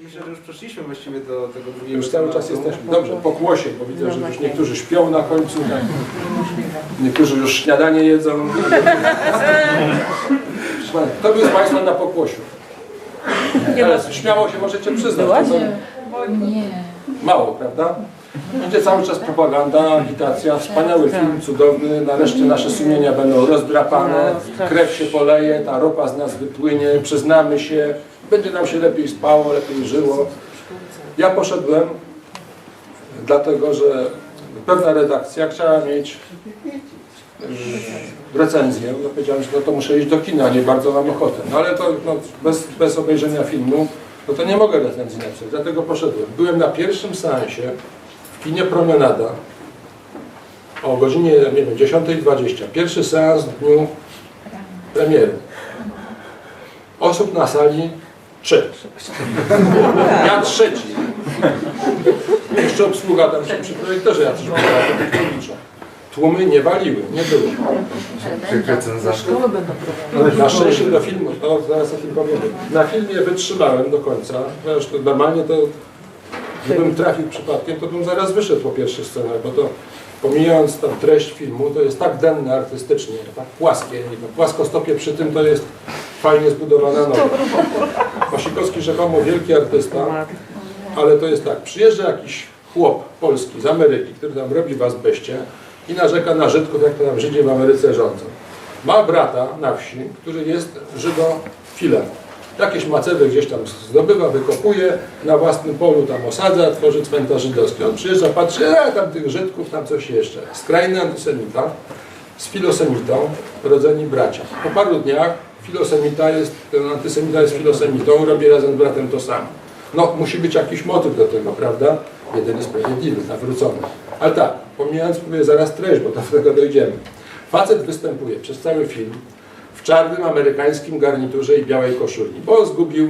myślę, że już przeszliśmy właściwie do tego drugiego. Już cały czas jesteśmy. Dobrze, pokłosie, bo widzę, że już niektórzy śpią na końcu, tak. Niektórzy już śniadanie jedzą. Kto był z Państwa na pokłosiu? Teraz śmiało się możecie przyznać. Nie. Mało, prawda? Będzie cały czas propaganda, agitacja, wspaniały film, cudowny, nareszcie nasze sumienia będą rozdrapane, krew się poleje, ta ropa z nas wypłynie, przyznamy się, będzie nam się lepiej spało, lepiej żyło. Ja poszedłem dlatego, że pewna redakcja chciała mieć recenzję. Ja powiedziałem, że no to muszę iść do kina, nie bardzo mam ochotę. No ale to no, bez obejrzenia filmu, no to nie mogę recenzji napisać, dlatego poszedłem. Byłem na pierwszym seansie w kinie Promenada o godzinie, nie wiem, 10:20. Pierwszy seans w dniu premiery. Osób na sali 3. Ja trzeci. Jeszcze obsługa tam przy projektorze jacyś była. Tłumy nie waliły, nie było. Na szczęście do filmu, to zaraz o tym powiem. Na filmie wytrzymałem do końca. Zresztą normalnie to, gdybym trafił przypadkiem, to bym zaraz wyszedł po pierwszych scenach, bo to pomijając tam treść filmu, to jest tak denne artystycznie, tak płaskie. Płaskostopie przy tym to jest fajnie zbudowana noga. Wasikowski rzekomo wielki artysta, ale to jest tak, przyjeżdża jakiś chłop polski z Ameryki, który tam robi w azbeście i narzeka na Żydków, jak to tam Żydzi w Ameryce rządzą. Ma brata na wsi, który jest żydofilem. Jakieś macewy gdzieś tam zdobywa, wykopuje, na własnym polu tam osadza, tworzy cmentarz żydowski. On przyjeżdża, patrzy, tam tych Żydków, tam coś jeszcze. Skrajny antysemita z filosemitą, rodzeni bracia. Po paru dniach ten antysemita jest filosemitą, robi razem z bratem to samo. No, musi być jakiś motyw do tego, prawda? Jedyny sprawiedliwy, nawrócony. Ale tak, pomijając, mówię zaraz treść, bo do tego dojdziemy. Facet występuje przez cały film w czarnym amerykańskim garniturze i białej koszuli, bo zgubił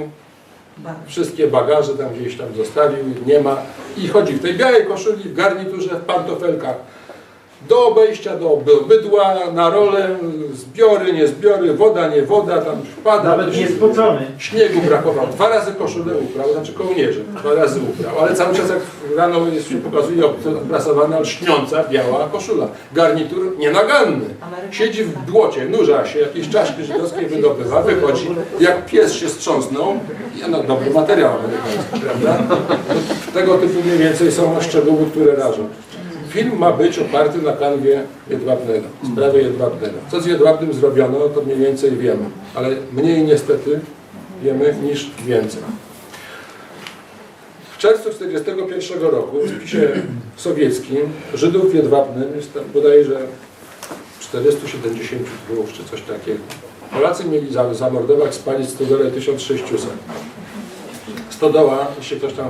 wszystkie bagaże, tam gdzieś tam zostawił, nie ma. I chodzi w tej białej koszuli, w garniturze, w pantofelkach. Do obejścia, do bydła, na rolę, zbiory, nie zbiory, woda, nie woda, tam wpada. Nawet nie spocony. Śniegu brakowało. 2 razy koszulę uprał, znaczy kołnierze, 2 razy uprał, ale cały czas jak rano się pokazuje oprasowana, lśniąca, biała koszula. Garnitur nienaganny. Siedzi w błocie, nurza się, jakieś czaszki żydowskie wydobywa, wychodzi, jak pies się strząsnął, no dobry materiał amerykański, prawda? Tego typu mniej więcej są szczegóły, które rażą. Film ma być oparty na kanwie Jedwabnego, sprawy Jedwabnego. Co z Jedwabnym zrobiono, to mniej więcej wiemy, ale mniej niestety wiemy niż więcej. W czerwcu 1941 roku w spisie sowieckim Żydów w Jedwabnym jest tam bodajże 472 czy coś takiego. Polacy mieli zamordować, spalić stodołę 1600. Stodoła, jeśli ktoś tam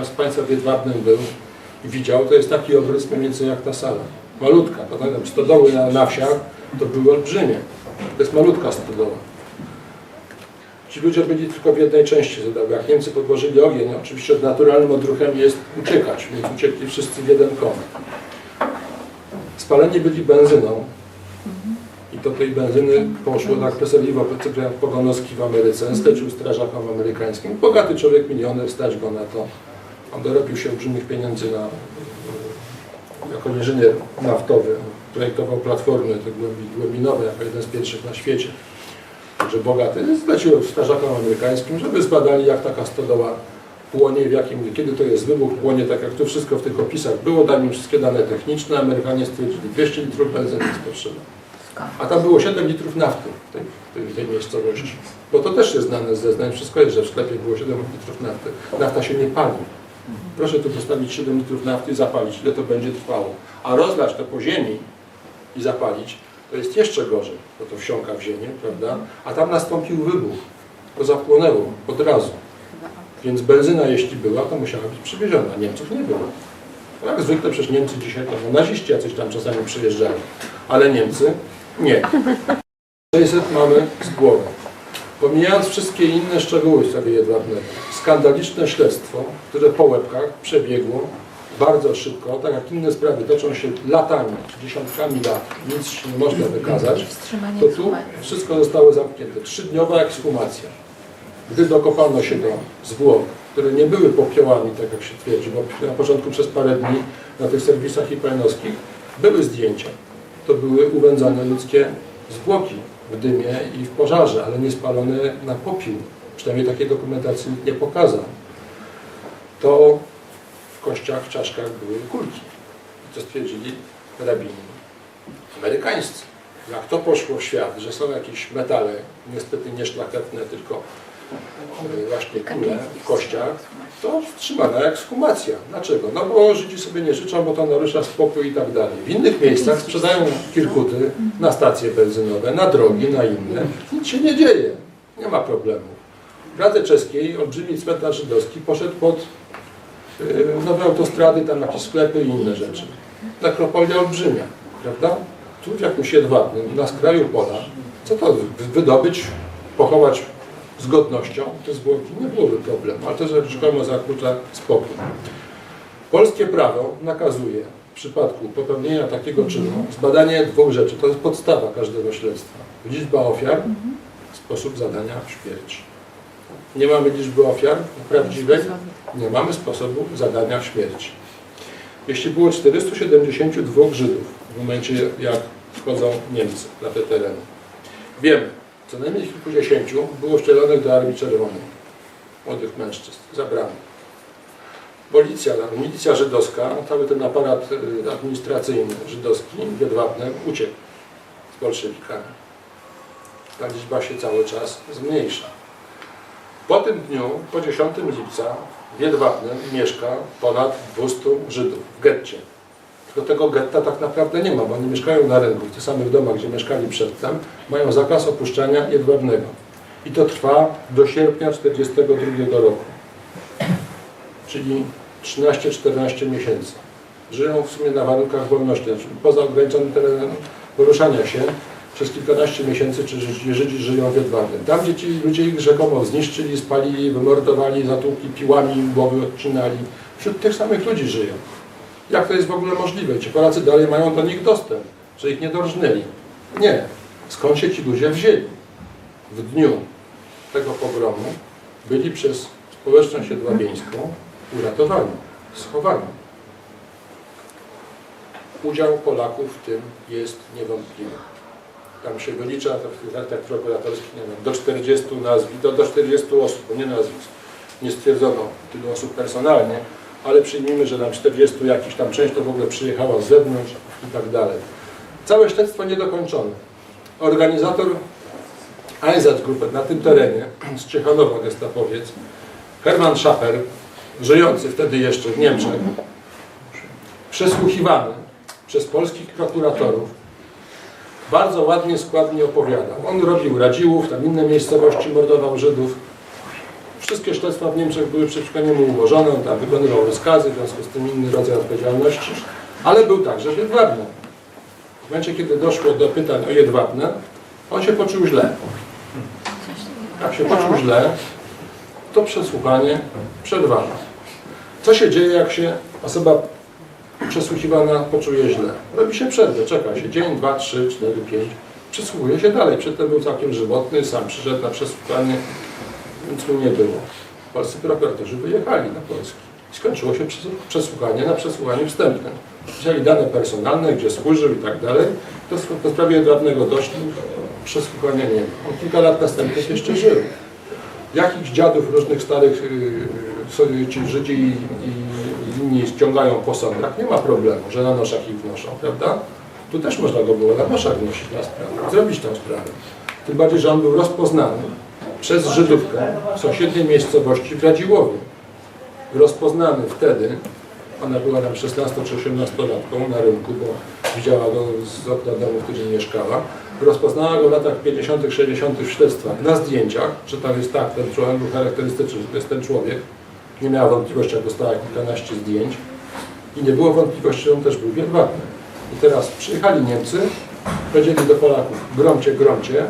z Państwa w Jedwabnym był i widział, to jest taki obrys mniej więcej jak ta sala. Malutka, pamiętam, stodoły na wsiach to były olbrzymie. To jest malutka stodoła. Ci ludzie byli tylko w jednej części stodoły. Jak Niemcy podłożyli ogień, oczywiście naturalnym odruchem jest uciekać, więc uciekli wszyscy w jeden kąt. Spaleni byli benzyną i to tej benzyny poszło tak Peseliwo, Cyprian Pogonowski w Ameryce, zlecił strażakom amerykańskim. Bogaty człowiek, milioner, stać go na to. On dorobił się olbrzymich pieniędzy jako inżynier naftowy. Projektował platformy głębinowe jako jeden z pierwszych na świecie. Także bogaty. Zlecił strażakom amerykańskim, żeby zbadali, jak taka stodoła płonie, kiedy to jest wybuch, płonie, tak jak tu wszystko w tych opisach było, dali im wszystkie dane techniczne. Amerykanie stwierdzili 200 litrów benzyny jest potrzeba. A tam było 7 litrów nafty w tej miejscowości. Bo to też jest znane z zeznań, wszystko jest, że w sklepie było 7 litrów nafty. Nafta się nie pali. Proszę tu postawić 7 litrów nafty i zapalić, ile to będzie trwało. A rozlać to po ziemi i zapalić, to jest jeszcze gorzej, bo to wsiąka w ziemię, prawda? A tam nastąpił wybuch, to zapłonęło od razu. Więc benzyna, jeśli była, to musiała być przywieziona. Niemców nie było. Jak zwykle przecież Niemcy dzisiaj, to naziści jacyś tam czasami przyjeżdżali, ale Niemcy nie. 600 mamy z głowy. Pomijając wszystkie inne szczegóły w sprawie Jedwabnego, skandaliczne śledztwo, które po łebkach przebiegło bardzo szybko, tak jak inne sprawy toczą się latami, dziesiątkami lat, nic się nie można wykazać, to tu wszystko zostało zamknięte. 3-dniowa ekshumacja. Gdy dokopano się do zwłok które nie były popiołami, tak jak się twierdzi, bo na początku przez parę dni na tych serwisach IPN-owskich były zdjęcia. To były uwędzone ludzkie zwłoki w dymie i w pożarze, ale nie spalone na popiół. Przynajmniej takiej dokumentacji nikt nie pokazał. To w kościach, w czaszkach były kulki. I to stwierdzili rabini amerykańscy. Jak to poszło w świat, że są jakieś metale, niestety nie szlachetne, tylko właśnie kule w kościach, to wstrzymana ekshumacja. Dlaczego? No bo Żydzi sobie nie życzą, bo to narusza spokój i tak dalej. W innych miejscach sprzedają kirkuty na stacje benzynowe, na drogi, na inne. Nic się nie dzieje. Nie ma problemu. W Pradze Czeskiej olbrzymi cmentarz żydowski poszedł pod nowe autostrady, tam jakieś sklepy i inne rzeczy. Nekropolia olbrzymia, prawda? Tu w jakimś jedwabnym, na skraju pola, co to wydobyć, pochować z godnością, te zwłoki nie byłoby problemu, ale to rzekomo zakłóca spokój. Polskie prawo nakazuje w przypadku popełnienia takiego czynu zbadanie dwóch rzeczy. To jest podstawa każdego śledztwa. Liczba ofiar, sposób zadania śmierci. Nie mamy liczby ofiar prawdziwej, nie mamy sposobu zadania śmierci. Jeśli było 472 Żydów w momencie, jak wchodzą Niemcy na te tereny, wiemy, co najmniej kilkudziesięciu było wcielonych do Armii Czerwonej, młodych mężczyzn, zabranych. Milicja żydowska, cały ten aparat administracyjny żydowski w Jedwabnem uciekł z bolszewikami. Ta liczba się cały czas zmniejsza. Po tym dniu, po 10 lipca, w Jedwabnem mieszka ponad 200 Żydów w getcie. Do tego getta tak naprawdę nie ma, bo oni mieszkają na rynku, w tych samych domach, gdzie mieszkali przedtem, mają zakaz opuszczania Jedwabnego. I to trwa do sierpnia 1942 roku. Czyli 13-14 miesięcy. Żyją w sumie na warunkach wolności, poza ograniczonym terenem poruszania się. Przez kilkanaście miesięcy Żydzi żyją w Jedwabnem. Tam, gdzie ci ludzie ich rzekomo zniszczyli, spalili, wymordowali, zatłukli piłami, głowy odcinali. Wśród tych samych ludzi żyją. Jak to jest w ogóle możliwe? Ci Polacy dalej mają do nich dostęp, że ich nie dorżnęli. Nie. Skąd się ci ludzie wzięli? W dniu tego pogromu byli przez społeczność jedwabieńską uratowani, schowani. Udział Polaków w tym jest niewątpliwy. Tam się wylicza, w aktach prokuratorskich, nie wiem, do 40 nazwisk, do 40 osób, bo nie nazwisk. Nie stwierdzono tylu osób personalnie, ale przyjmijmy, że tam 40 jakiś, tam część to w ogóle przyjechała z zewnątrz i tak dalej. Całe śledztwo niedokończone. Organizator Einsatzgruppe na tym terenie, z Ciechanowa gestapowiec, Hermann Schaper, żyjący wtedy jeszcze w Niemczech, przesłuchiwany przez polskich prokuratorów, bardzo ładnie, składnie opowiadał. On robił Radziłów, tam inne miejscowości, mordował Żydów. Wszystkie śledztwa w Niemczech były przeciwko niemu ułożone, on tam wykonywał rozkazy, w związku z tym inny rodzaj odpowiedzialności, ale był także w Jedwabnem. W momencie, kiedy doszło do pytań o Jedwabne, on się poczuł źle. Jak się poczuł źle, to przesłuchanie przerwano. Co się dzieje, jak się osoba przesłuchiwana poczuje źle? Robi się przerwę, czeka się dzień, 2, 3, 4, 5. Przesłuchuje się dalej. Przedtem był całkiem żywotny, sam przyszedł na przesłuchanie, nic mu nie było. Polscy prokuratorzy wyjechali na Polski. Skończyło się przesłuchanie na przesłuchaniu wstępnym. Wzięli dane personalne, gdzie służył i tak dalej. Do sprawy Jedwabnego doszli, przesłuchania nie ma. On kilka lat następnych jeszcze żył. Jakichś dziadów różnych starych ci Żydzi i inni ściągają po sądach, nie ma problemu, że na noszach ich wnoszą, prawda? Tu też można go było na noszach wnosić na sprawę, zrobić tę sprawę. Tym bardziej, że on był rozpoznany przez Żydówkę w sąsiedniej miejscowości w Radziłowie. Rozpoznany wtedy, ona była tam 16 czy 18-latką na rynku, bo widziała go z okna domu, w którym mieszkała. Rozpoznała go w latach 50., 60. w śledztwach na zdjęciach, że tam jest tak, ten człowiek był charakterystyczny, że to jest ten człowiek. Nie miała wątpliwości, jak dostała kilkanaście zdjęć i nie było wątpliwości, że on też był Jedwabny. I teraz przyjechali Niemcy, powiedzieli do Polaków, gromcie, gromcie,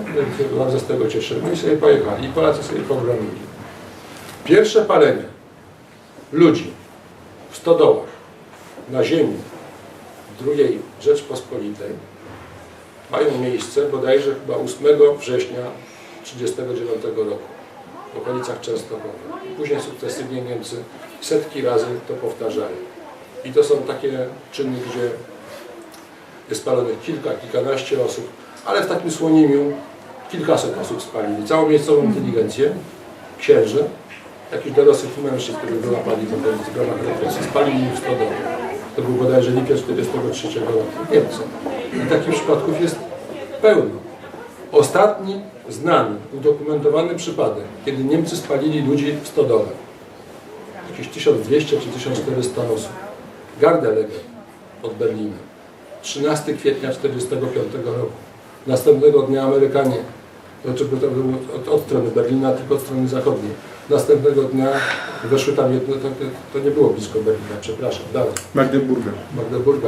bardzo z tego cieszymy i sobie pojechali. I Polacy sobie pogromili. Pierwsze palenie ludzi w stodołach na ziemi II Rzeczpospolitej mają miejsce bodajże chyba 8 września 1939 roku. w okolicach Częstochowy. Później sukcesywnie Niemcy setki razy to powtarzali. I to są takie czyny, gdzie jest spalonych kilkanaście osób, ale w takim Słonimiu kilkaset osób spalili. Całą miejscową inteligencję, księży, jakichś dorosłych mężczyzn, których wyłapali w okolicy w ramach represji, spalili w stodole. To był bodajże lipiec 1943 roku w Niemczech. I takich przypadków jest pełno. Ostatni znany, udokumentowany przypadek, kiedy Niemcy spalili ludzi w stodole. Jakieś 1200 czy 1400 osób. Gardelegen od Berlina. 13 kwietnia 1945 roku. Następnego dnia Amerykanie, znaczy to było od strony Berlina, tylko od strony zachodniej. Następnego dnia weszły tam to nie było blisko Berlina, przepraszam, dalej. Magdeburga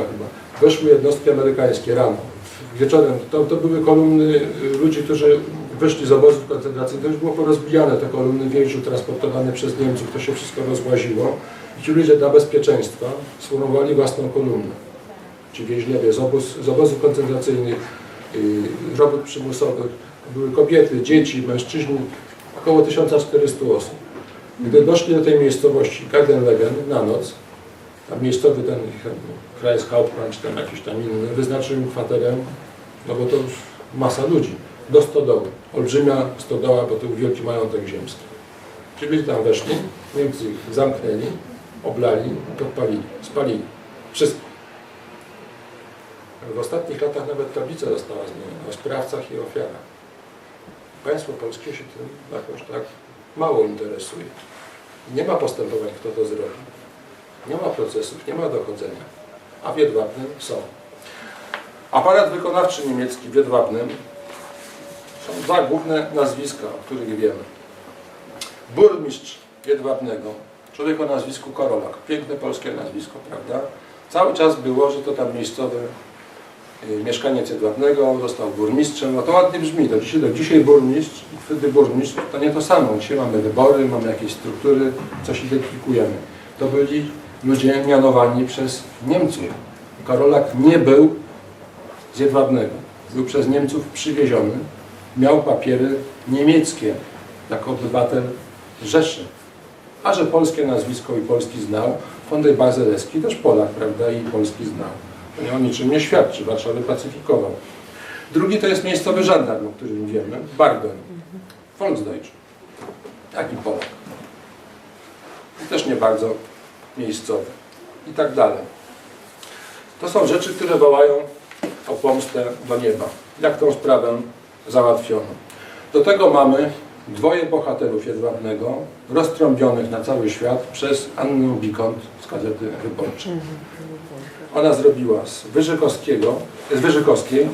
chyba. Weszły jednostki amerykańskie rano. Wieczorem to były kolumny ludzi, którzy wyszli z obozów koncentracyjnych. To już było porozbijane, te kolumny więźniów transportowane przez Niemców, to się wszystko rozłaziło. I ci ludzie dla bezpieczeństwa sformowali własną kolumnę. Ci więźniowie z obozów koncentracyjnych, robót przymusowych, były kobiety, dzieci, mężczyźni, około 1400 osób. Gdy doszli do tej miejscowości Gardelegen na noc, tam miejscowy ten Kreishauptmann, czy tam jakiś tam inny, wyznaczył im kwaterę, no bo to już masa ludzi, do stodoły. Olbrzymia stodoła, bo to był wielki majątek ziemski. Ci ludzie tam weszli, Niemcy ich zamknęli, oblali, podpalili, spalili. Wszystko. W ostatnich latach nawet tablica została zmieniona o sprawcach i ofiarach. Państwo polskie się tym jakoś tak mało interesuje. Nie ma postępowań, kto to zrobi. Nie ma procesów, nie ma dochodzenia. A w Jedwabnem są. Aparat wykonawczy niemiecki w Jedwabnem są dwa główne nazwiska, o których wiemy. Burmistrz Jedwabnego, człowiek o nazwisku Korolak. Piękne polskie nazwisko, prawda? Cały czas było, że to tam miejscowy mieszkaniec Jedwabnego został burmistrzem. No to ładnie brzmi. Do dzisiaj burmistrz i wtedy burmistrz to nie to samo. Dzisiaj mamy wybory, mamy jakieś struktury, coś identyfikujemy. To byli ludzie mianowani przez Niemców. Korolak nie był z Jedwabnego. Był przez Niemców przywieziony. Miał papiery niemieckie jako obywatel Rzeszy. A że polskie nazwisko i polski znał, Fondej Bazelewski też Polak, prawda, i polski znał. To nie o niczym nie świadczy, Warszawę pacyfikował. Drugi to jest miejscowy żandarm, o którym wiemy, Barben, Volksdeutsch, taki Polak. I też nie bardzo miejscowy. I tak dalej. To są rzeczy, które wołają o pomstę do nieba. Jak tą sprawę załatwiono. Do tego mamy dwoje bohaterów Jedwabnego, roztrąbionych na cały świat przez Annę Bikont z Gazety Wyborczej. Ona zrobiła z Wyżykowskiej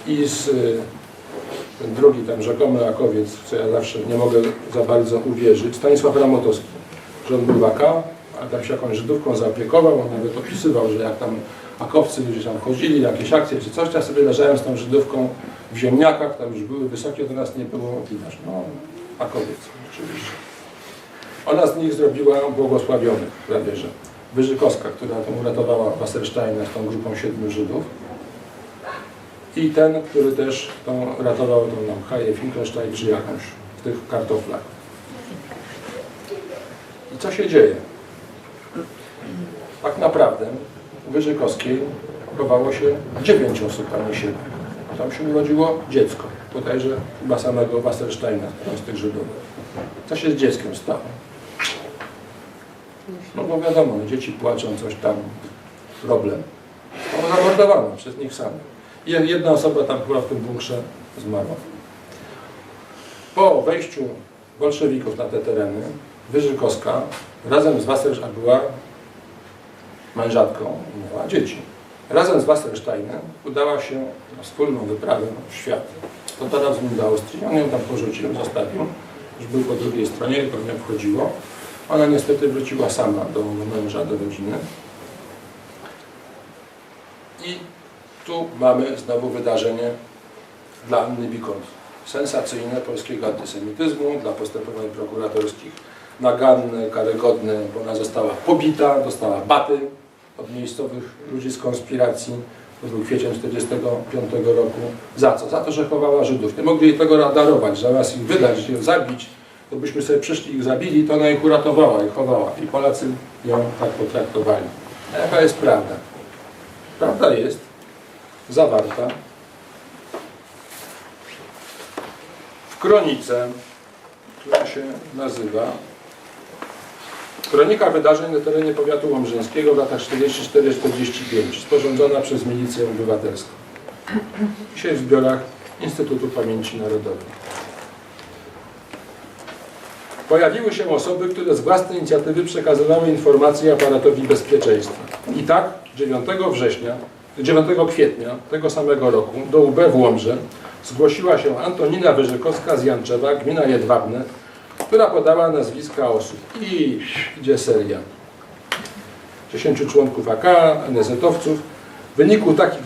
i z ten drugi tam rzekomy Rakowiec, co ja zawsze nie mogę za bardzo uwierzyć, Stanisław Ramotowski, że on był waka, a tam się jakąś Żydówką zaopiekował, on nawet opisywał, że jak tam akowcy ludzie tam chodzili, jakieś akcje czy coś, ja sobie leżałem z tą Żydówką w ziemniakach, tam już były wysokie, to nas nie było widać. No, Akowiec, oczywiście. Ona z nich zrobiła błogosławionych prawie, że. Wyżykowska, która tam uratowała Wassersteina z tą grupą 7 Żydów. I ten, który też ratował tą nam Haję Finkelstein czy jakąś w tych kartoflach. I co się dzieje? Tak naprawdę u Wyżykowskiej chowało się 9 osób, a nie 7. Tam się urodziło dziecko, bodajże chyba samego Wassersteina z tych Żydów. Co się z dzieckiem stało? No bo wiadomo, dzieci płaczą, coś tam, problem. No, zamordowano przez nich samych. I jedna osoba tam chyba w tym bunkrze zmarła. Po wejściu bolszewików na te tereny, Wyżykowska razem z Wassersteinem, była mężatką, miała dzieci. Razem z Wassersteinem udała się na wspólną wyprawę w świat. To teraz z nim do Austrii, on ją tam porzucił, zostawił. Już był po drugiej stronie, to nie wchodziło. Ona niestety wróciła sama do męża, do rodziny. I tu mamy znowu wydarzenie dla Anny Bikont. Sensacyjne polskiego antysemityzmu, dla postępowań prokuratorskich naganne, karygodne, bo ona została pobita, dostała baty od miejscowych ludzi z konspiracji. To był kwiecień 1945 roku. Za co? Za to, że chowała Żydów. Nie mogli jej tego darować, zamiast ich wydać, je zabić, to byśmy sobie przyszli i ich zabili, to ona ich uratowała i chowała. I Polacy ją tak potraktowali. A jaka jest prawda? Prawda jest zawarta w kronice, która się nazywa Kronika wydarzeń na terenie powiatu łomżyńskiego w latach 44-45, sporządzona przez Milicję Obywatelską. Dzisiaj w zbiorach Instytutu Pamięci Narodowej. Pojawiły się osoby, które z własnej inicjatywy przekazywały informacje aparatowi bezpieczeństwa. I tak 9 kwietnia tego samego roku do UB w Łomży zgłosiła się Antonina Wyżykowska z Janczewa, gmina Jedwabne, która podała nazwiska osób. I idzie seria. 10 członków AK, NSZ-owców. W wyniku takich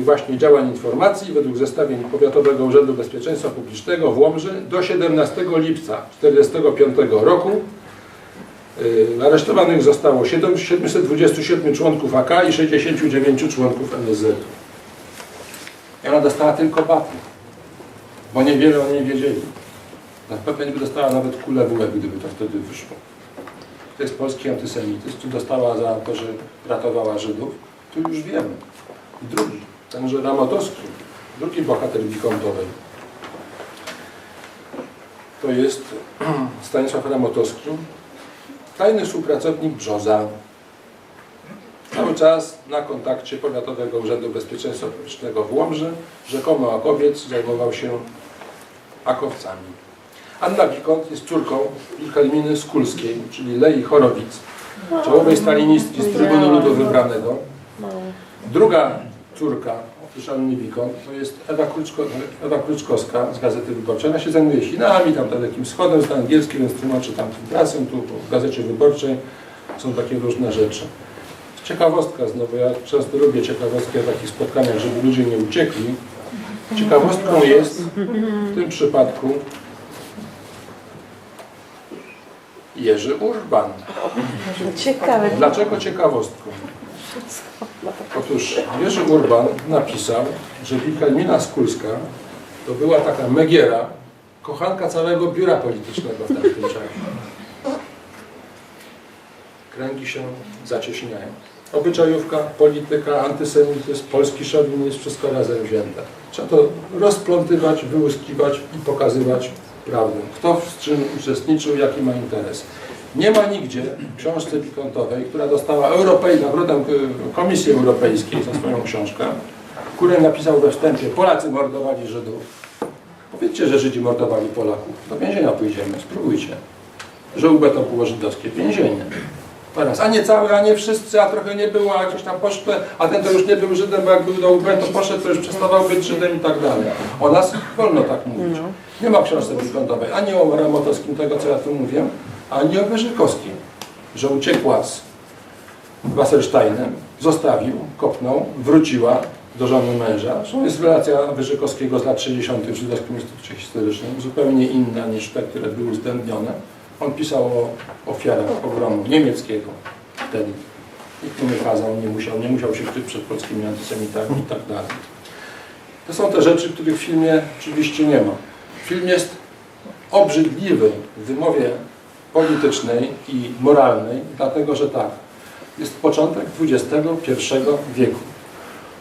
właśnie działań informacji, według zestawień Powiatowego Urzędu Bezpieczeństwa Publicznego w Łomży, do 17 lipca 1945 roku aresztowanych zostało 727 członków AK i 69 członków NSZ. I ona dostała tylko baty, bo niewiele o niej wiedzieli. Pewnie by dostała nawet kulę w łeb, gdyby to wtedy wyszło. To jest polski antysemityzm, czy dostała za to, że ratowała Żydów, tu już wiemy. I drugi, tenże Ramotowski, drugi bohater Wikątowej, to jest Stanisław Ramotowski, tajny współpracownik Brzoza. Cały czas na kontakcie Powiatowego Urzędu Bezpieczeństwa Publicznego w Łomży, rzekomo akowiec, zajmował się akowcami. Anna Wikąt jest córką Wilhelminy Skulskiej, czyli Lei Chorowic, czołowej stalinistki z Trybunu Ludu Wybranego. Druga córka, oprócz Anny Wikąt, to jest Ewa Kruczkowska z Gazety Wyborczej. Ona się zajmuje Chinami, tam Dalekim Wschodem, z angielskim, więc tłumaczy tam prasę, tu w Gazecie Wyborczej są takie różne rzeczy. Ciekawostka znowu, ja często lubię ciekawostki o takich spotkaniach, żeby ludzie nie uciekli. Ciekawostką jest w tym przypadku Jerzy Urban. Ciekawe. Dlaczego ciekawostką? Otóż Jerzy Urban napisał, że Wilhelmina Skulska to była taka Megiera, kochanka całego biura politycznego w tamtym czasie. Kręgi się zacieśniają. Obyczajówka, polityka, antysemityzm, polski szowinizm, wszystko razem wzięte. Trzeba to rozplątywać, wyłuskiwać i pokazywać prawdę. Kto w czym uczestniczył, jaki ma interes. Nie ma nigdzie w książce Wikątowej, która dostała nagrodę Komisji Europejskiej za swoją książkę, w której napisał we wstępie: Polacy mordowali Żydów. Powiedzcie, że Żydzi mordowali Polaków. Do więzienia pójdziemy, spróbujcie. Że UB to było żydowskie więzienie. Teraz, a nie całe, a nie wszyscy, a trochę nie było, a gdzieś tam poszły, a ten to już nie był Żydem, bo jak był do UB, to poszedł, to już przestawał być Żydem i tak dalej. O nas wolno tak mówić. Nie ma w książce Wikątowej ani o Ramotowskim, tego co ja tu mówię, ani o Wyżykowskim, że uciekła z Wassersteinem, zostawił, kopnął, wróciła do żony męża. Zresztą jest relacja Wyżykowskiego z lat 60. w Żydowskim Instytucie Historycznym, zupełnie inna niż te, które były uwzględnione. On pisał o ofiarach pogromu niemieckiego wtedy. Nikt mu nie kazał, nie musiał się kryć przed polskimi antysemitami i tak dalej. To są te rzeczy, których w filmie oczywiście nie ma. Film jest obrzydliwy w wymowie politycznej i moralnej, dlatego że tak, jest początek XXI wieku.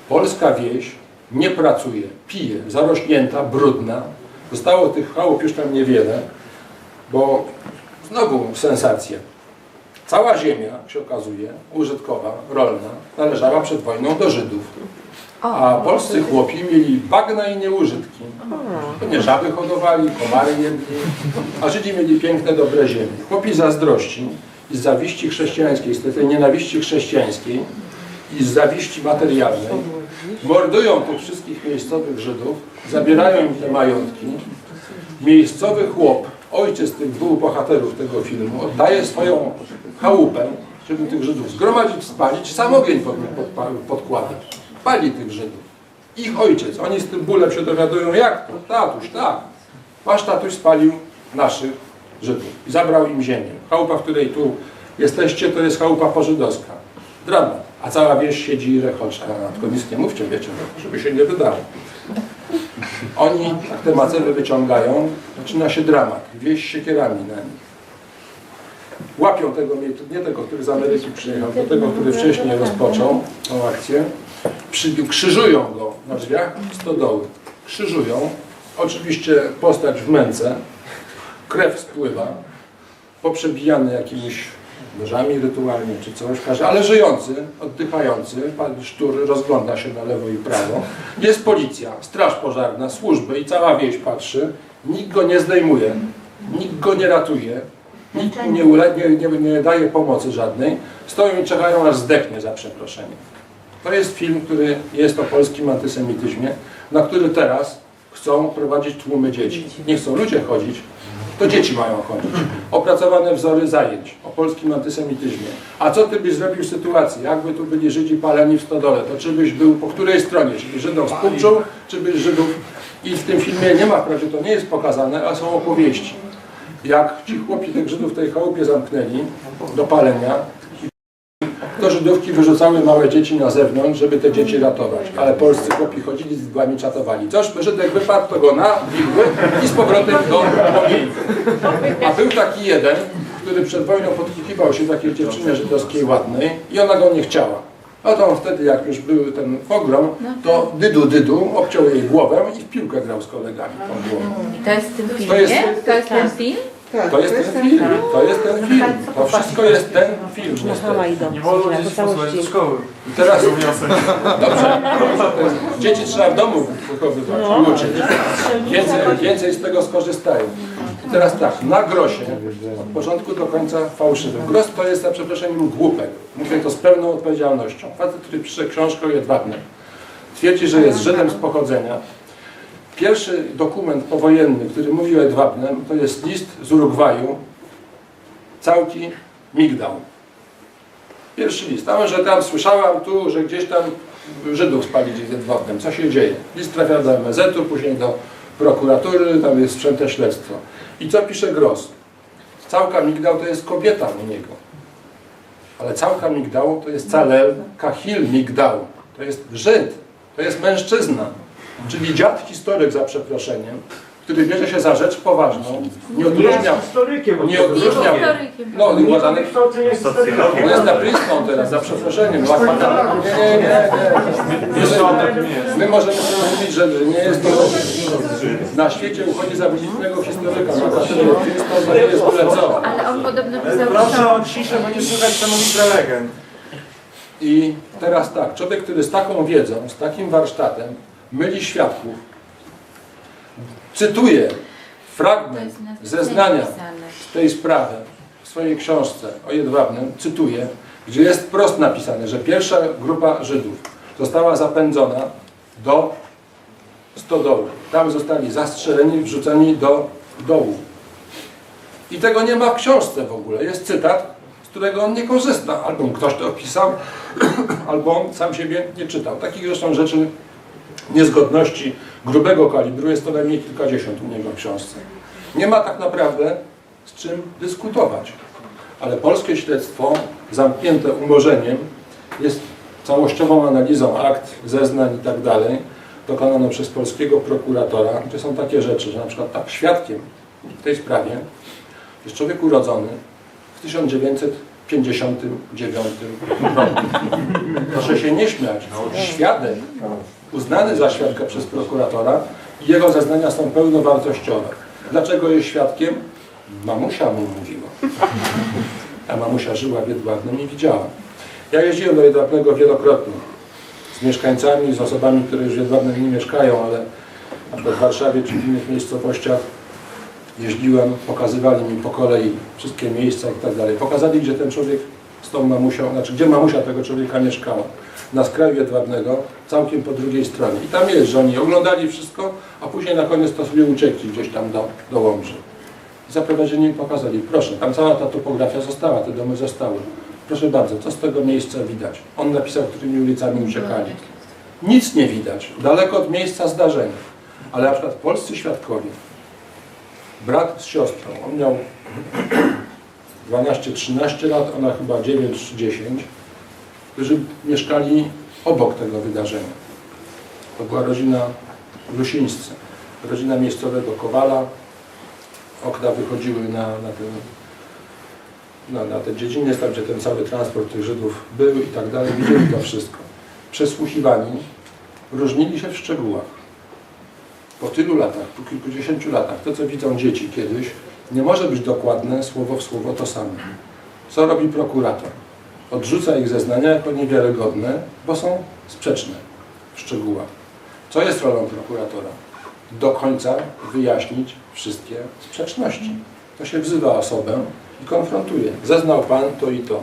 Polska wieś nie pracuje, pije, zarośnięta, brudna. Zostało tych chałup już tam niewiele, bo znowu sensacja. Cała ziemia, się okazuje, użytkowa, rolna, należała przed wojną do Żydów. A polscy chłopi mieli bagna i nieużytki. Nie żaby hodowali, komary jedli, a Żydzi mieli piękne, dobre ziemie. Chłopi zazdrości i z zawiści chrześcijańskiej, z tej nienawiści chrześcijańskiej i z zawiści materialnej mordują tych wszystkich miejscowych Żydów, zabierają im te majątki. Miejscowy chłop, ojciec tych dwóch bohaterów tego filmu, oddaje swoją chałupę, żeby tych Żydów zgromadzić, spalić, sam ogień podkładać. Pali tych Żydów. Ich ojciec. Oni z tym bólem się dowiadują, jak to? Tatuś, tak. Wasz tatuś spalił naszych Żydów i zabrał im ziemię. Chałupa, w której tu jesteście, to jest chałupa pożydowska. Dramat. A cała wieś siedzi i rechocze. Tylko nic nie mówcie, wiecie, żeby się nie wydało. Oni, jak te macewy wyciągają, zaczyna się dramat. Wieś siekierami na nich. Łapią tego, nie tego, który z Ameryki przyjechał, tylko tego, który wcześniej rozpoczął tą akcję. Krzyżują go na drzwiach stodoły. Krzyżują. Oczywiście postać w męce. Krew spływa. Poprzebijany jakimiś nożami rytualnie czy coś, ale żyjący, oddychający, pan Sztur rozgląda się na lewo i prawo. Jest policja, straż pożarna, służby i cała wieś patrzy. Nikt go nie zdejmuje, nikt go nie ratuje, nikt nie daje pomocy żadnej. Stoją i czekają, aż zdechnie, za przeproszeniem. To jest film, który jest o polskim antysemityzmie, na który teraz chcą prowadzić tłumy dzieci. Nie chcą ludzie chodzić, to dzieci mają chodzić. Opracowane wzory zajęć o polskim antysemityzmie. A co ty byś zrobił w sytuacji, jakby tu byli Żydzi paleni w stodole, to czy byś był po której stronie? Czy byś Żydom współczuł, czy byś Żydów... I w tym filmie nie ma, wprawdzie to nie jest pokazane, a są opowieści. Jak ci chłopi tych Żydów w tej chałupie zamknęli do palenia, to Żydówki wyrzucały małe dzieci na zewnątrz, żeby te dzieci ratować. Ale polscy chłopi chodzili z igłami, czatowali. Coś, Żydek wypadł, to go na igły i z powrotem do płomieni. A był taki jeden, który przed wojną podkikiwał się takiej dziewczynie żydowskiej ładnej i ona go nie chciała. A to on wtedy, jak już był ten pogrom, to dydu obciął jej głowę i w piłkę grał z kolegami. I to jest w tym filmie? To jest ten film? To jest ten film. To jest ten film. To wszystko jest ten film. idą. Nie wolno dzieci posłać do szkoły. I teraz... Dobrze. Dzieci trzeba w domu wychowywać i uczyć. Więcej z tego skorzystają. I teraz tak, na grosie od początku do końca fałszywy. Gros to jest, za przeproszeniem, głupek. Mówię to z pełną odpowiedzialnością. Facet, który pisze książkę o Jedwabnym. Twierdzi, że jest Żydem z pochodzenia. Pierwszy dokument powojenny, który mówi o Jedwabnem, to jest list z Urugwaju, Całki Migdał. Pierwszy list. Tam, że tam słyszałam tu, że gdzieś tam Żydów spalili z Jedwabnem. Co się dzieje? List trafia do MSZ-u, później do prokuratury, tam jest wszczęte śledztwo. I co pisze Gros? Całka Migdał to jest kobieta u niego. Ale Całka Migdał to jest Calel Kahil Migdał. To jest Żyd. To jest mężczyzna. Czyli dziad historyk, za przeproszeniem, który bierze się za rzecz poważną, nie odróżnia... Nie odróżnia... No, on jest na Princeton teraz, za przeproszeniem. Nie. My możemy sobie mówić, że nie jest to... Na świecie uchodzi za wybitnego historyka. Na katedrze Princeton to nie jest byle co. Ale on podobno pisał... Proszę o ciszę, bo nie słychać co mówi prelegent. I teraz tak, człowiek, który z taką wiedzą, z takim warsztatem myli świadków, cytuje fragment zeznania z tej sprawy w swojej książce o Jedwabnym, cytuję, gdzie jest wprost napisane, że pierwsza grupa Żydów została zapędzona do stodoły. Tam zostali zastrzeleni, wrzuceni do dołu. I tego nie ma w książce w ogóle. Jest cytat, z którego on nie korzysta. Albo ktoś to opisał, albo on sam siebie nie czytał. Takich zresztą rzeczy, niezgodności grubego kalibru jest to najmniej kilkadziesiąt u niego w książce. Nie ma tak naprawdę z czym dyskutować. Ale polskie śledztwo, zamknięte umorzeniem, jest całościową analizą akt, zeznań i tak dalej, dokonane przez polskiego prokuratora, gdzie są takie rzeczy, że na przykład tak, świadkiem w tej sprawie jest człowiek urodzony w 1959 roku. Proszę się nie śmiać. Świadek uznany za świadka przez prokuratora i jego zeznania są pełnowartościowe. Dlaczego jest świadkiem? Mamusia mu mówiła. A mamusia żyła w Jedwabnem i widziała. Ja jeździłem do Jedwabnego wielokrotnie z mieszkańcami, z osobami, które już w Jedwabnem nie mieszkają, ale na przykład w Warszawie czy w innych miejscowościach jeździłem, pokazywali mi po kolei wszystkie miejsca i tak dalej. Pokazali, gdzie ten człowiek z tą mamusią, znaczy gdzie mamusia tego człowieka mieszkała. Na skraju Jedwabnego, całkiem po drugiej stronie. I tam jest, że oni oglądali wszystko, a później na koniec to sobie uciekli gdzieś tam do Łomży. I zaprowadzili i pokazali, proszę, tam cała ta topografia została, te domy zostały. Proszę bardzo, co z tego miejsca widać? On napisał, którymi ulicami uciekali. Nic nie widać, daleko od miejsca zdarzenia. Ale na przykład polscy świadkowie, brat z siostrą, on miał 12-13 lat, ona chyba 9 czy 10, którzy mieszkali obok tego wydarzenia. To była rodzina Lusińscy. rodzina miejscowego kowala. Okna wychodziły na ten dziedziniec, tam gdzie ten cały transport tych Żydów był i tak dalej. Widzieli to wszystko. Przesłuchiwani, różnili się w szczegółach. Po tylu latach, po kilkudziesięciu latach, to co widzą dzieci kiedyś, nie może być dokładne słowo w słowo to samo. Co robi prokurator? Odrzuca ich zeznania jako niewiarygodne, bo są sprzeczne w szczegółach. Co jest rolą prokuratora? Do końca wyjaśnić wszystkie sprzeczności. To się wzywa osobę i konfrontuje. Zeznał pan to i to.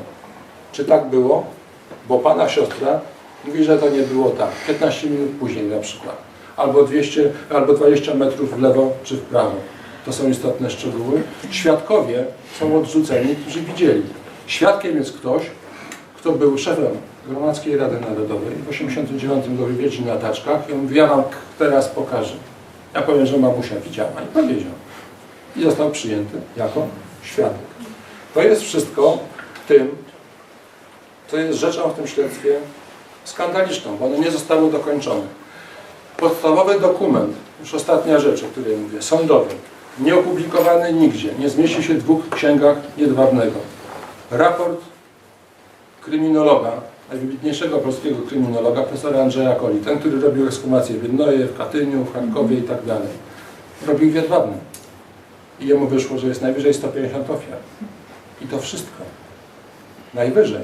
Czy tak było? Bo pana siostra mówi, że to nie było tak. 15 minut później na przykład. Albo 200, albo 20 metrów w lewo czy w prawo. To są istotne szczegóły. Świadkowie są odrzuceni, którzy widzieli. Świadkiem jest ktoś, kto był szefem Gromadzkiej Rady Narodowej w 1989 do wywiedzi na taczkach i on mówi, ja wam teraz pokażę. Ja powiem, że mamusia widziała i powiedział. I został przyjęty jako świadek. To jest wszystko tym, co jest rzeczą w tym śledztwie skandaliczną, bo one nie zostały dokończone. Podstawowy dokument, już ostatnia rzecz, o której mówię, sądowy, nieopublikowany nigdzie, nie zmieści się w 2 księgach Jedwabnego. Raport kryminologa, najwybitniejszego polskiego kryminologa, profesora Andrzeja Koli, ten, który robił ekshumację w Jednoje, w Katyniu, w Charkowie i tak dalej. Robił w Jedwabnym. I jemu wyszło, że jest najwyżej 150 ofiar. I to wszystko. Najwyżej.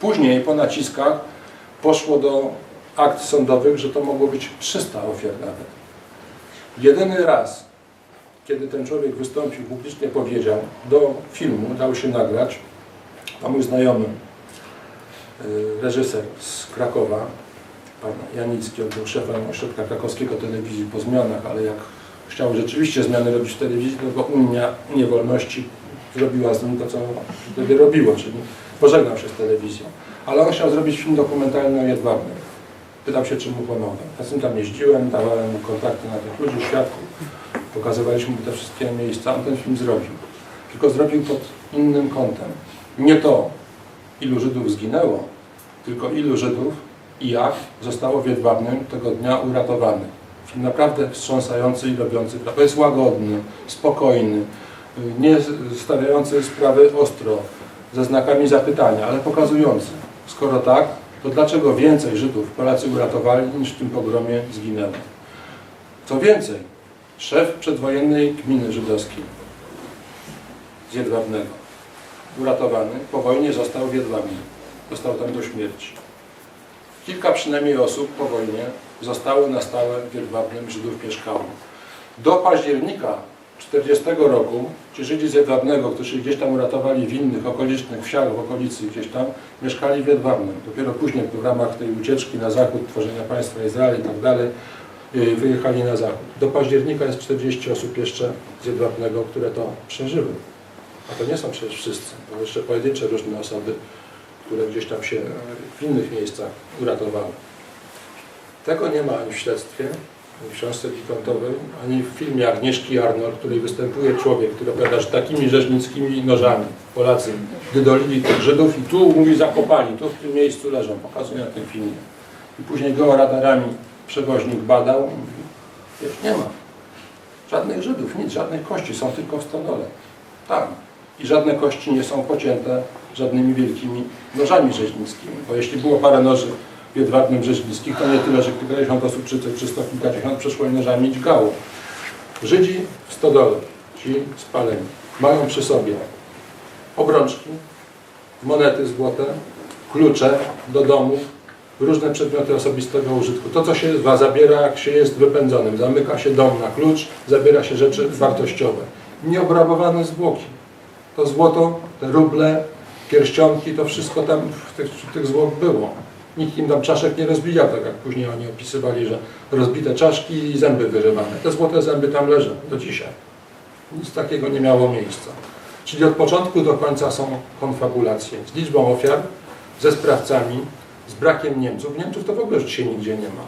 Później po naciskach poszło do akt sądowych, że to mogło być 300 ofiar nawet. Jedyny raz, kiedy ten człowiek wystąpił, publicznie powiedział, do filmu dał się nagrać, a mój znajomy, reżyser z Krakowa, pan Janicki, on był szefem ośrodka krakowskiego telewizji po zmianach, ale jak chciał rzeczywiście zmiany robić w telewizji, to bo Unia Niewolności zrobiła z nim to, co wtedy robiło, czyli pożegnał się z telewizją. Ale on chciał zrobić film dokumentalny o Jedwabnym. Pytał się, czy mu pomogę. Ja z tym tam jeździłem, dawałem mu kontakty na tych ludzi, świadków, pokazywaliśmy mu te wszystkie miejsca, on ten film zrobił. Tylko zrobił pod innym kątem. Nie to, ilu Żydów zginęło, tylko ilu Żydów i jak zostało w Jedwabnym tego dnia uratowanych. Film naprawdę wstrząsający i robiący, to jest łagodny, spokojny, nie stawiający sprawy ostro, ze znakami zapytania, ale pokazujący. Skoro tak, to dlaczego więcej Żydów Polacy uratowali, niż w tym pogromie zginęło? Co więcej, szef przedwojennej gminy żydowskiej z Jedwabnego, uratowany, po wojnie został w Jedwabnym. Został tam do śmierci. Kilka przynajmniej osób po wojnie zostało na stałe w Jedwabnym, Żydów mieszkało. Do października 1940 roku ci Żydzi z Jedwabnego, którzy gdzieś tam uratowali w innych okolicznych wsiach, w okolicy gdzieś tam, mieszkali w Jedwabnym. Dopiero później w ramach tej ucieczki na zachód, tworzenia państwa Izrael i tak dalej, wyjechali na zachód. Do października jest 40 osób jeszcze z Jedwabnego, które to przeżyły. A to nie są przecież wszyscy, to jeszcze pojedyncze różne osoby, które gdzieś tam się w innych miejscach uratowały. Tego nie ma ani w śledztwie, ani w książce Gikontowej, ani w filmie Agnieszki Arnold, w której występuje człowiek, który opowiada, że takimi rzeźnickimi nożami Polacy wydolili tych Żydów i tu, mówi, zakopali, tu w tym miejscu leżą, pokazuje na tym filmie. I później georadarami przewoźnik badał, już nie ma. Żadnych Żydów, nic, żadnych kości, są tylko w stodole. Tam. I żadne kości nie są pocięte żadnymi wielkimi nożami rzeźnickimi, bo jeśli było parę noży w Jedwabnym rzeźnickich, to nie tyle, że kilkadziesiąt osób czy sto kilkadziesiąt przeszło i nożami i dźgało. Żydzi w stodole, ci spaleni, mają przy sobie obrączki, monety złote, klucze do domów, różne przedmioty osobistego użytku. To, co się zabiera, jak się jest wypędzonym. Zamyka się dom na klucz, zabiera się rzeczy wartościowe. Nieobrabowane zwłoki. To złoto, te ruble, pierścionki, to wszystko tam w tych zwłok było. Nikt im tam czaszek nie rozbijał, tak jak później oni opisywali, że rozbite czaszki i zęby wyrywane. Te złote zęby tam leżą do dzisiaj. Nic takiego nie miało miejsca. Czyli od początku do końca są konfabulacje z liczbą ofiar, ze sprawcami, z brakiem Niemców. Niemców to w ogóle już dzisiaj nigdzie nie ma.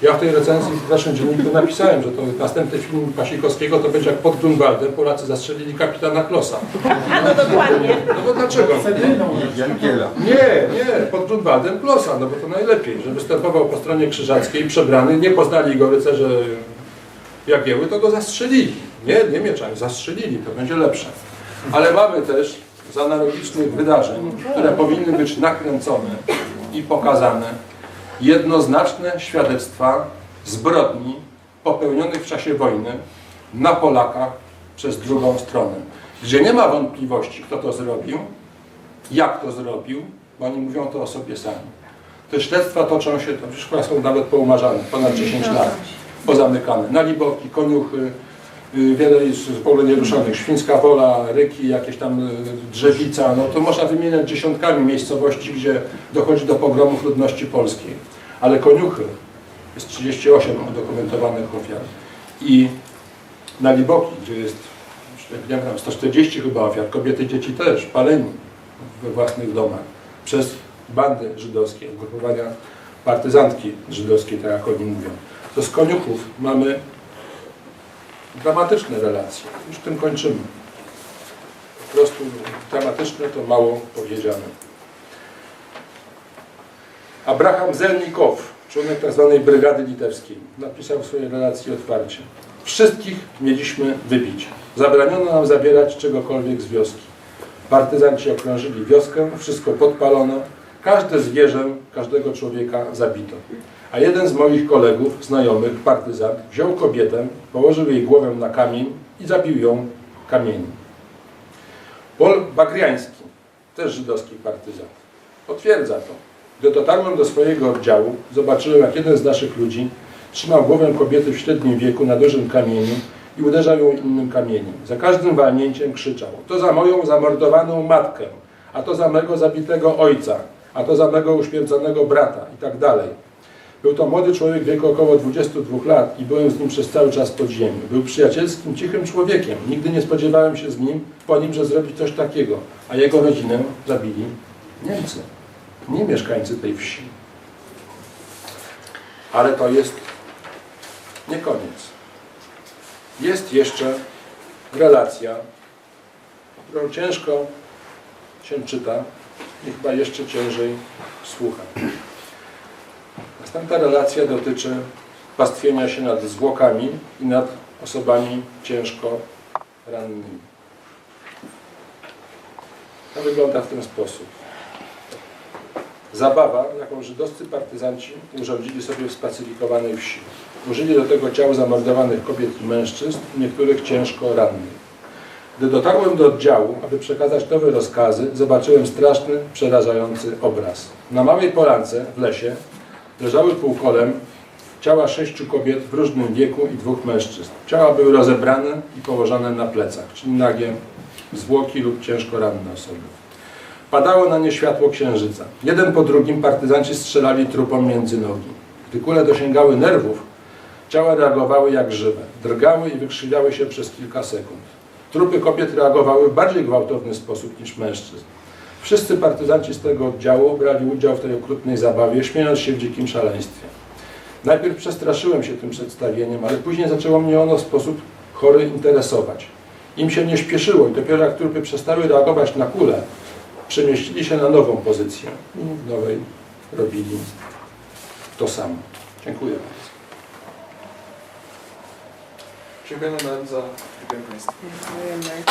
Ja w tej recenzji w naszym dzienniku napisałem, że to następny film Pasikowskiego to będzie jak pod Grunwaldem Polacy zastrzelili kapitana Klossa. No dokładnie. No bo dlaczego? Nie, pod Grunwaldem Klossa, no bo to najlepiej, że występował po stronie krzyżackiej, przebrany, nie poznali go rycerze Jagieły to go zastrzelili. Nie mieczami, zastrzelili, to będzie lepsze. Ale mamy też z analogicznych wydarzeń, które powinny być nakręcone i pokazane, jednoznaczne świadectwa zbrodni popełnionych w czasie wojny na Polakach przez drugą stronę, gdzie nie ma wątpliwości, kto to zrobił, jak to zrobił, bo oni mówią to o sobie sami. Te śledztwa toczą się, to już chyba są nawet poumarzane, ponad 10 lat, pozamykane. Naliboki, Koniuchy, wiele jest w ogóle nieruszonych, Świńska Wola, Ryki, jakieś tam Drzewica, no to można wymieniać dziesiątkami miejscowości, gdzie dochodzi do pogromów ludności polskiej. Ale Koniuchy, jest 38 udokumentowanych ofiar. I Naliboki, gdzie jest, nie wiem, 140 chyba ofiar, kobiety, dzieci też, paleni we własnych domach przez bandy żydowskie, ugrupowania partyzantki żydowskie, tak jak oni mówią. To z Koniuchów mamy dramatyczne relacje. Już tym kończymy. Po prostu dramatyczne to mało powiedziane. Abraham Zelnikow, członek tzw. Brygady Litewskiej, napisał w swojej relacji otwarcie. Wszystkich mieliśmy wybić. Zabraniono nam zabierać czegokolwiek z wioski. Partyzanci okrążyli wioskę, wszystko podpalono, każde zwierzę, każdego człowieka zabito. A jeden z moich kolegów, znajomych, partyzant, wziął kobietę, położył jej głowę na kamień i zabił ją kamieniem. Pol Bagriański, też żydowski partyzant, potwierdza to. Gdy dotarłem do swojego oddziału, zobaczyłem, jak jeden z naszych ludzi trzymał głowę kobiety w średnim wieku na dużym kamieniu i uderzał ją innym kamieniem. Za każdym walnięciem krzyczał: to za moją zamordowaną matkę, a to za mego zabitego ojca, a to za mego uśmierconego brata i tak dalej. Był to młody człowiek w wieku około 22 lat i byłem z nim przez cały czas pod ziemią. Był przyjacielskim, cichym człowiekiem. Nigdy nie spodziewałem się po nim, że zrobi coś takiego, a jego rodzinę zabili Niemcy, nie mieszkańcy tej wsi. Ale to jest nie koniec. Jest jeszcze relacja, którą ciężko się czyta i chyba jeszcze ciężej słucha. Następna relacja dotyczy pastwienia się nad zwłokami i nad osobami ciężko rannymi. To wygląda w ten sposób. Zabawa, jaką żydowscy partyzanci urządzili sobie w spacyfikowanej wsi. Użyli do tego ciał zamordowanych kobiet i mężczyzn, niektórych ciężko rannych. Gdy dotarłem do oddziału, aby przekazać nowe rozkazy, zobaczyłem straszny, przerażający obraz. Na małej polance w lesie leżały półkolem ciała 6 kobiet w różnym wieku i 2 mężczyzn. Ciała były rozebrane i położone na plecach, czyli nagie zwłoki lub ciężko ranne osoby. Padało na nie światło księżyca. Jeden po drugim partyzanci strzelali trupom między nogi. Gdy kule dosięgały nerwów, ciała reagowały jak żywe. Drgały i wykrzywiały się przez kilka sekund. Trupy kobiet reagowały w bardziej gwałtowny sposób niż mężczyzn. Wszyscy partyzanci z tego oddziału brali udział w tej okrutnej zabawie, śmiejąc się w dzikim szaleństwie. Najpierw przestraszyłem się tym przedstawieniem, ale później zaczęło mnie ono w sposób chory interesować. Im się nie śpieszyło i dopiero jak trupy przestały reagować na kulę, przemieścili się na nową pozycję i w nowej robili to samo. Dziękuję bardzo. Dziękujemy bardzo. Dziękuję Państwu. Dziękujemy.